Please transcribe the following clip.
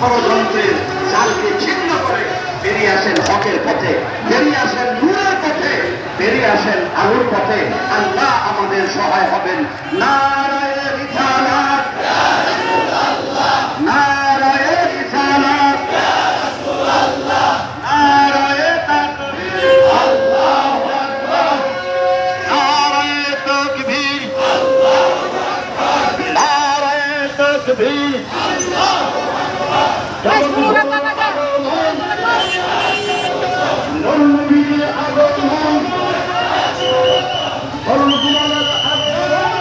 ষড়যন্ত্রের জালকে ছিন্ন করে বেরিয়ে আসেন হকের পথে, বেরিয়ে আসেন নূরের পথে, বেরিয়ে আসেন আলোর পথে। আল্লাহ আমাদের সহায় হবেন। নারায়ে রিসালাত, নারায়ে রিসালাত, নারায়ে তাকবীর, আল্লাহু আকবার, নারায়ে তাকবীর, নারায়ে তাকবীর, নবীর আগমন, ধর্ম জীবনের আগমন,